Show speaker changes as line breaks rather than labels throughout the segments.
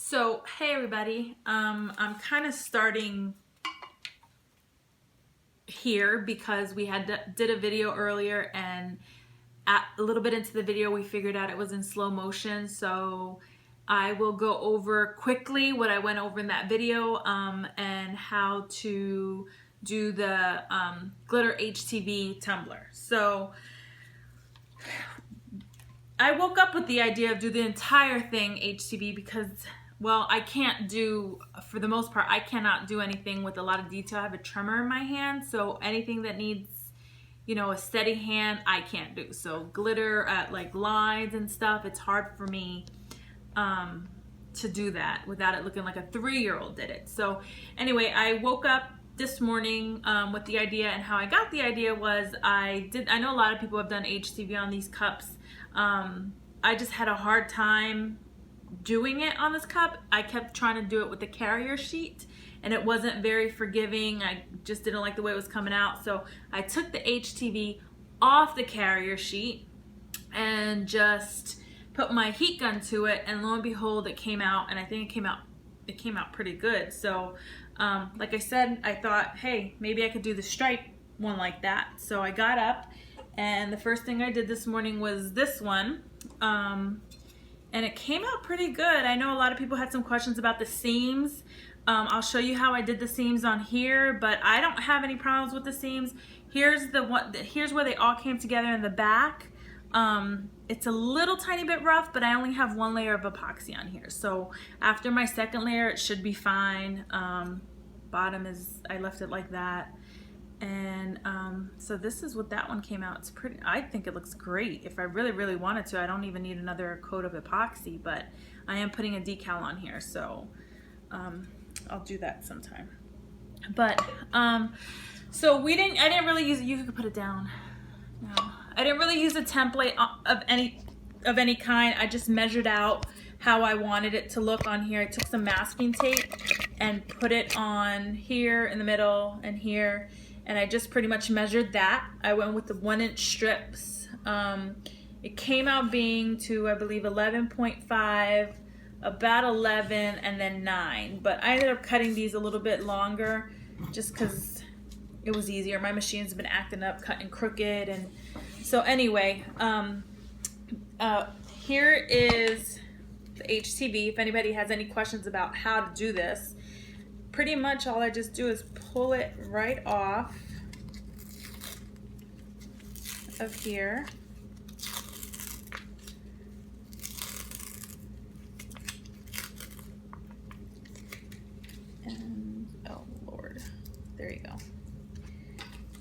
So, hey everybody, I'm kind of starting here because we did a video earlier, and a little bit into the video we figured out it was in slow motion, so I will go over quickly what I went over in that video and how to do the glitter HTV tumbler. So I woke up with the idea of do the entire thing HTV because, well, I can't do, for the most part, I cannot do anything with a lot of detail. I have a tremor in my hand, so anything that needs, you know, a steady hand, I can't do. So glitter at like lines and stuff, it's hard for me to do that without it looking like a 3-year-old did it. So anyway, I woke up this morning with the idea, and how I got the idea was I know a lot of people have done HTV on these cups. I just had a hard time doing it on this cup. I kept trying to do it with the carrier sheet, and it wasn't very forgiving. I just didn't like the way it was coming out. So I took the HTV off the carrier sheet and just put my heat gun to it, and lo and behold, it came out, and I think it came out pretty good. So like I said, I thought, hey, maybe I could do the stripe one like that. So I got up, and the first thing I did this morning was this one, and it came out pretty good. I know a lot of people had some questions about the seams. I'll show you how I did the seams on here, but I don't have any problems with the seams. Here's where they all came together in the back. It's a little tiny bit rough, but I only have 1 layer of epoxy on here. So after my second layer, it should be fine. Bottom is, I left it like that. And so this is what that one came out. It's pretty, I think it looks great. If I really wanted to, I don't even need another coat of epoxy, but I am putting a decal on here, so I'll do that sometime. But so I didn't really use, you could put it down. No, I didn't really use a template of any kind. I just measured out how I wanted it to look on here. I took some masking tape and put it on here in the middle and here, and I just pretty much measured that. I went with the 1-inch strips. It came out being to, I believe, 11.5, about 11, and then 9. But I ended up cutting these a little bit longer just because it was easier. My machine's been acting up, cutting crooked, and so anyway, here is the HTV. If anybody has any questions about how to do this, pretty much all I just do is pull it right off of here. And oh Lord, there you go.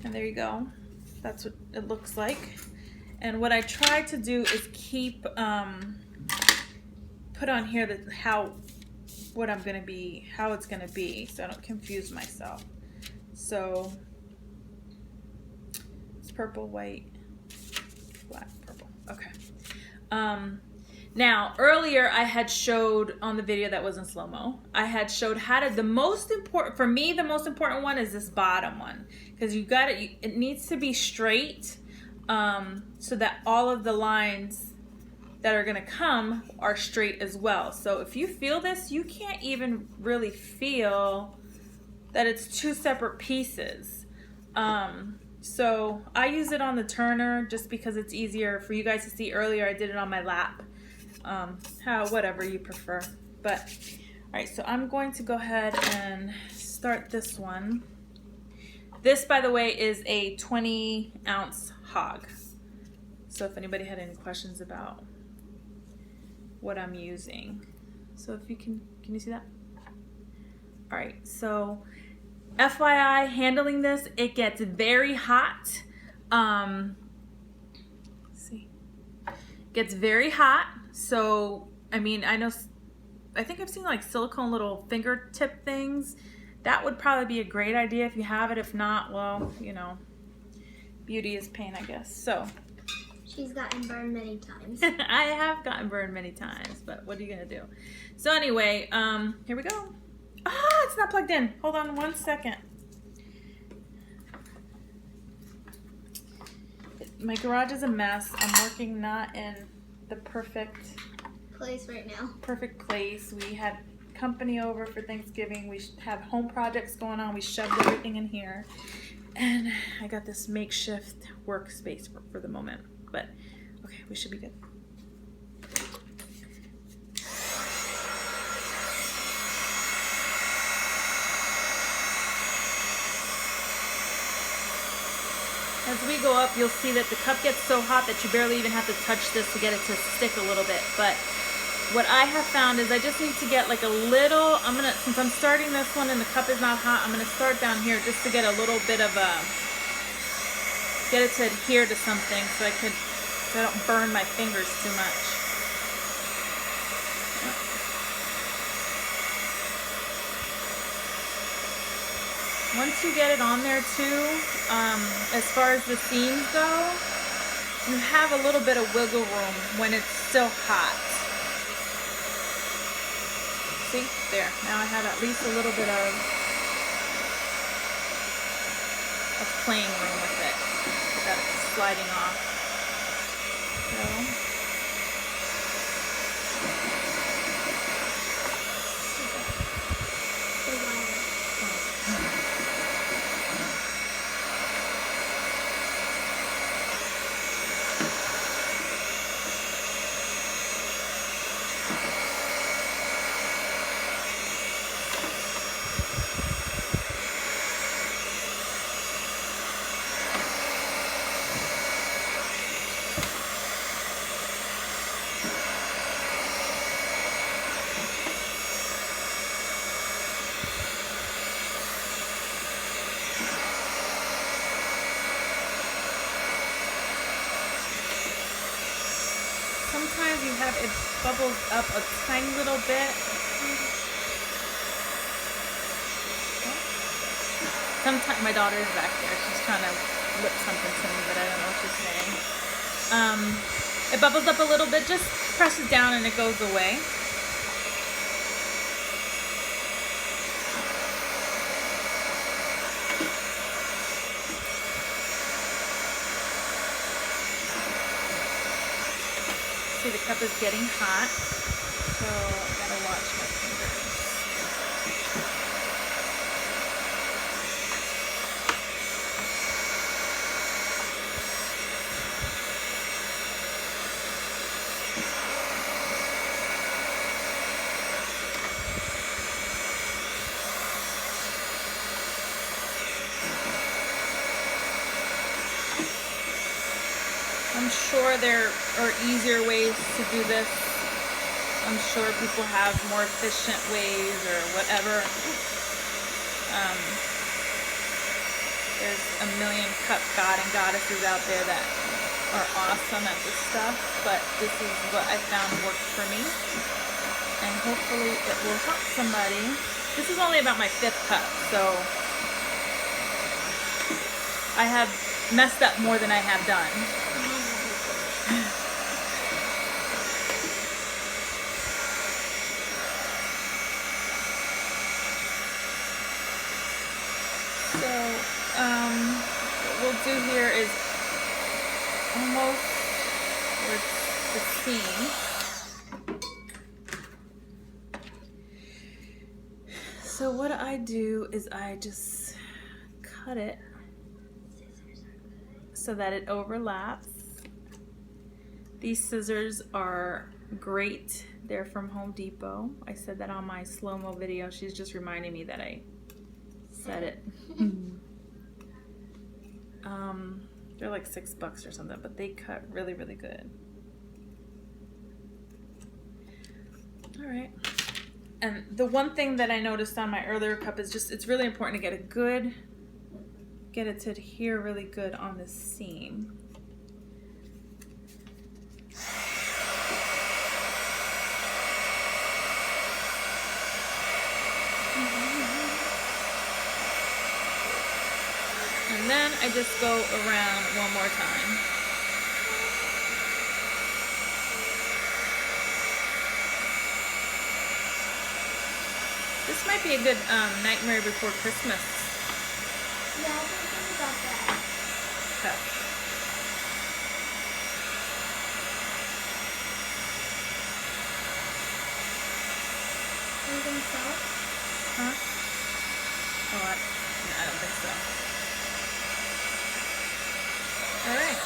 And there you go. That's what it looks like. And what I try to do is keep put on here how it's gonna be, so I don't confuse myself. So it's purple, white, black, purple. Okay. Now earlier I had showed on the video that was in slow-mo, I had showed how to, the most important one is this bottom one, because it needs to be straight, so that all of the lines that are gonna come are straight as well. So if you feel this, you can't even really feel that it's 2 separate pieces. So I use it on the turner just because it's easier for you guys to see. Earlier I did it on my lap. Whatever you prefer. But all right, so I'm going to go ahead and start this one. This, by the way, is a 20-ounce hog. So if anybody had any questions about what I'm using. So if you can you see that? All right, so FYI, handling this, it gets very hot. Let's see. It gets very hot. So, I mean, I think I've seen like silicone little fingertip things. That would probably be a great idea if you have it. If not, well, you know, beauty is pain, I guess. So
she's gotten burned many times.
I have gotten burned many times, but what are you gonna do? So anyway, here we go. Ah, it's not plugged in. Hold on 1 second. My garage is a mess. I'm working not in the perfect
place right now.
Perfect place. We had company over for Thanksgiving. We have home projects going on. We shoved everything in here. And I got this makeshift workspace for the moment. But, okay, we should be good. As we go up, you'll see that the cup gets so hot that you barely even have to touch this to get it to stick a little bit. But what I have found is I just need to get like a little, since I'm starting this one and the cup is not hot, I'm gonna start down here just to get a little bit of get it to adhere to something so I don't burn my fingers too much. Once you get it on there too, as far as the seams go, you have a little bit of wiggle room when it's still hot. See, there, now I have at least a little bit of playing room with it without it sliding off. So. Sometimes you have it bubbles up a tiny little bit. Sometimes my daughter is back there. She's trying to lip something to me, but I don't know what she's saying. It bubbles up a little bit. Just press it down and it goes away. See, the cup is getting hot, so I gotta watch my fingers. I'm sure there are easier ways to do this. I'm sure people have more efficient ways or whatever. There's a million cup god and goddesses out there that are awesome at this stuff, but this is what I found worked for me. And hopefully it will help somebody. This is only about my 5th cup, so I have messed up more than I have done. So, what we'll do here is almost towards the seam. So what I do is I just cut it so that it overlaps. These scissors are great. They're from Home Depot. I said that on my slow-mo video. She's just reminding me that I said it. They're like $6 or something, but they cut really, really good. All right. And the one thing that I noticed on my earlier cup is just, it's really important to get it to adhere really good on the seam. And then I just go around one more time. This might be a good Nightmare Before Christmas.
Yeah, I was thinking about that.
Cup.
you gonna sew?
Huh? Oh, I don't think so. All right.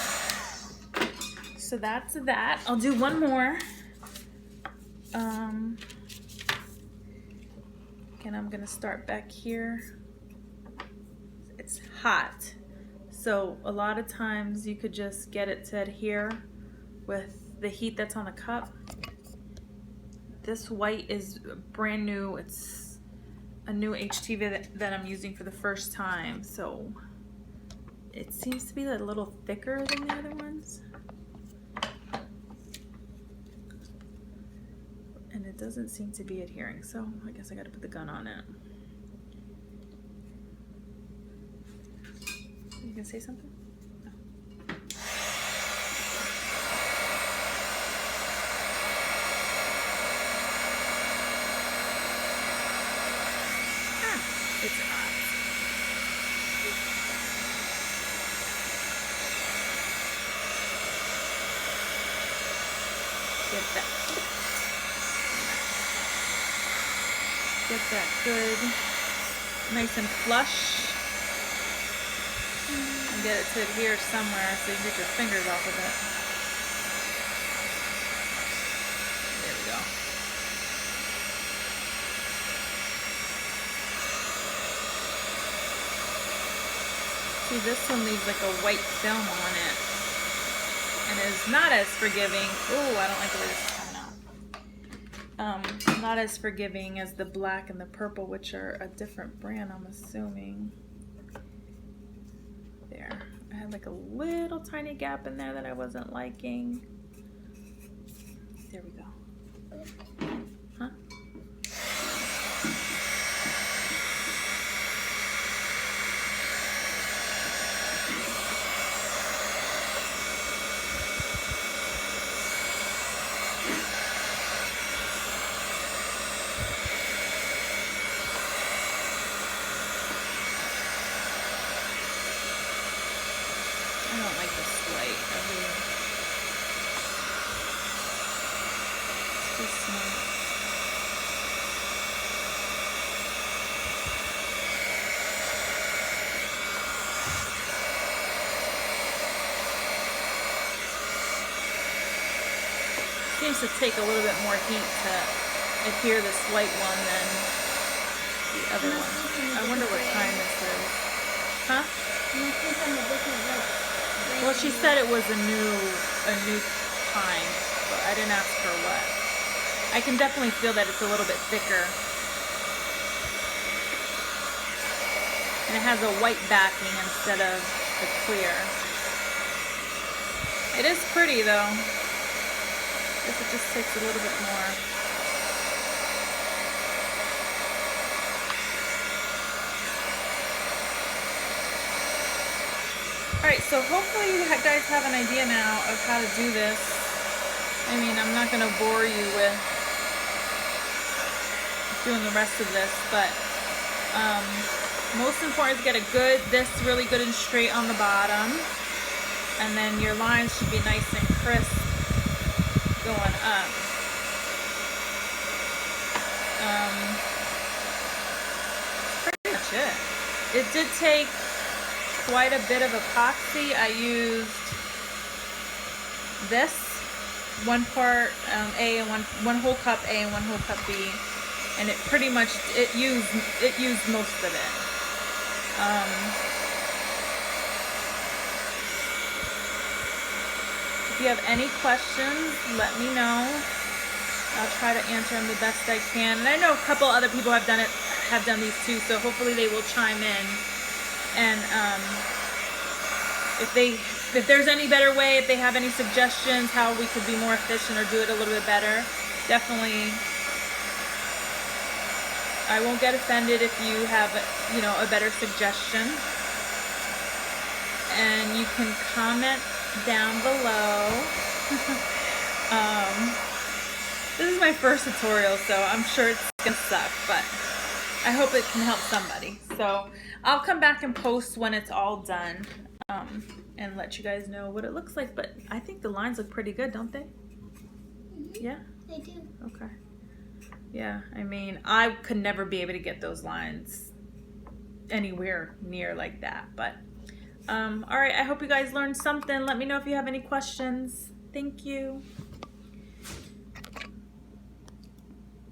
So that's that. I'll do one more. Again, I'm gonna start back here. It's hot, so a lot of times you could just get it to adhere with the heat that's on the cup. This white is brand new. It's a new HTV that I'm using for the first time, so it seems to be a little thicker than the other ones. And it doesn't seem to be adhering, so I guess I gotta put the gun on it. You gonna say something? No. Ah, it's hot. Get that good, nice and flush. And get it to adhere somewhere so you can get your fingers off of it. There we go. See, this one leaves like a white film on it and is not as forgiving. Ooh, I don't like the way this is coming out. Not as forgiving as the black and the purple, which are a different brand, I'm assuming. There. I had like a little tiny gap in there that I wasn't liking. There we go. Huh? I don't like this light. It's too small. Seems to take a little bit more heat to adhere this white one than the other one. I wonder what kind this is. Huh? Well, she said it was a new kind, but I didn't ask her what. I can definitely feel that it's a little bit thicker. And it has a white backing instead of the clear. It is pretty though. I guess it just takes a little bit more. Alright, so hopefully you guys have an idea now of how to do this. I mean, I'm not going to bore you with doing the rest of this, but most important is get this really good and straight on the bottom, and then your lines should be nice and crisp going up. Pretty much it. It did take quite a bit of epoxy. I used this, one part A and one whole cup A and one whole cup B, and it pretty much used most of it. If you have any questions, let me know. I'll try to answer them the best I can. And I know a couple other people have done these too, so hopefully they will chime in. And if there's any better way, if they have any suggestions how we could be more efficient or do it a little bit better, definitely. I won't get offended if you have, a better suggestion. And you can comment down below. This is my first tutorial, so I'm sure it's gonna suck, but I hope it can help somebody. So I'll come back and post when it's all done, and let you guys know what it looks like. But I think the lines look pretty good, don't they?
Mm-hmm.
Yeah?
They do.
Okay. Yeah, I mean, I could never be able to get those lines anywhere near like that. But all right, I hope you guys learned something. Let me know if you have any questions. Thank you.